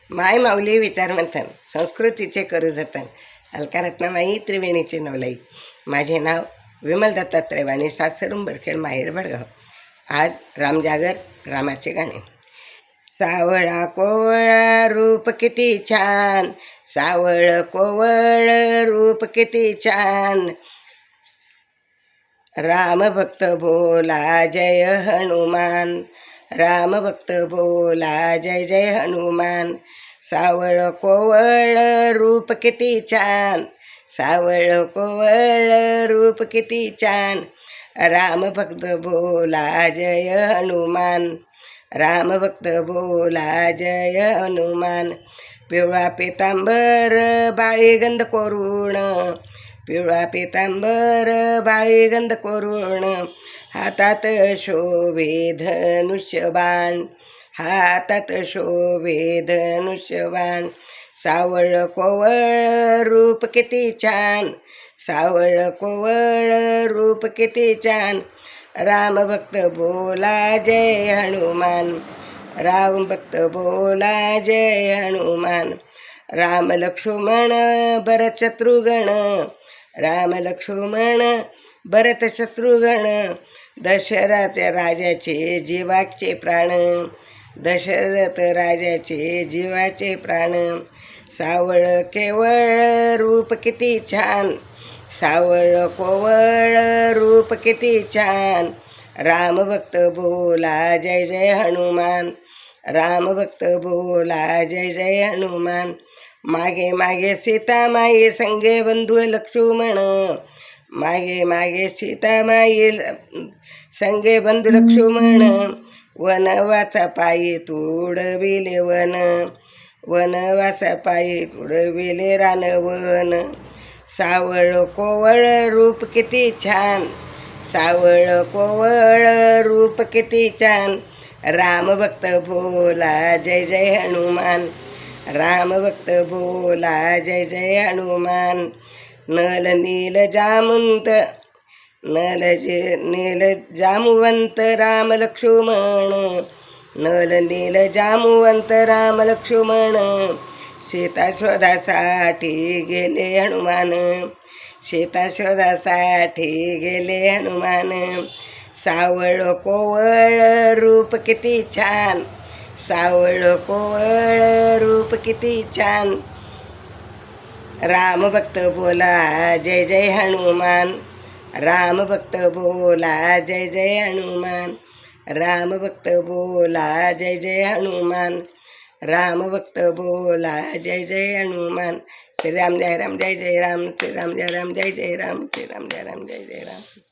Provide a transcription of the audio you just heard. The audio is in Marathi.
माय माऊली विचारमंथन संस्कृतीचे करू जतन अलकारत्नामाई त्रिवेणीचे नवलाई. माझे नाव विमल दत्तात्रय वाणी, सासरून बरखेड, माहेर भडगाव. आज रामजागर, रामाचे गाणे. सावळा कोवळा रूप किती छान, सावळ कोवळ रूप किती छान. राम भक्त बोला जय हनुमान, राम भक्त बोला जय जय हनुमान. सावळ कोवळ रूप किती छान, सावळ कोवळ रूप किती छान. राम भक्त बोला जय हनुमान, राम भक्त बोला जय हनुमान. पिवळा पितांबर बाळीगंध कोरुण, पिवळा पितांबर बाळीगंध कोरुण. हातात शोभे धनुष्यबाण, हातात शोभे धनुष्यबाण. सावळ कोवळ रूप किती छान, सावळ कोवळ रूप किती छान. राम भक्त बोला जय हनुमान, राम भक्त बोला जय हनुमान. राम लक्ष्मण भरत शत्रुघ्न, राम लक्ष्मण भरत शत्रुघ्न. दशरथ राजाचे जीवाचे प्राण, दशरथ राजाचे जीवाचे प्राण. सावळ केवळ रूप किती छान, सावळ कोवळ रूप किती छान. राम भक्त बोला जय जय हनुमान, राम भक्त बोला जय जय हनुमान. मागे मागे सीतामाई संगे बंधू लक्ष्मण, मागे मागे सीतामाई संगे बंधू लक्ष्मण. वनवासा पायी तुडविले वन, वनवासा पायी तुडविले रानवन. सावळ कोवळ रूप किती छान, सावळ कोवळ रूप किती छान. राम भक्त बोला जय जय हनुमान, राम भक्त बोला जय जय हनुमान. नल नील जामुंत, नील जामुवंत राम लक्ष्मण, नल नील जामुवंत राम लक्ष्मण. सीता शोधासाठी गेले हनुमान, सीता शोधासाठी गेले हनुमान. सावळ कोवळ रूप किती छान, सावळ कोवळ रूप किती छान. राम भक्त बोला जय जय हनुमान, राम भक्त बोला जय जय हनुमान. राम भक्त बोला जय जय हनुमान, राम भक्त बोला जय जय हनुमान. श्रीराम जय राम जय जय राम, श्रीराम जय राम जय जय राम, श्रीराम जय राम जय जय राम.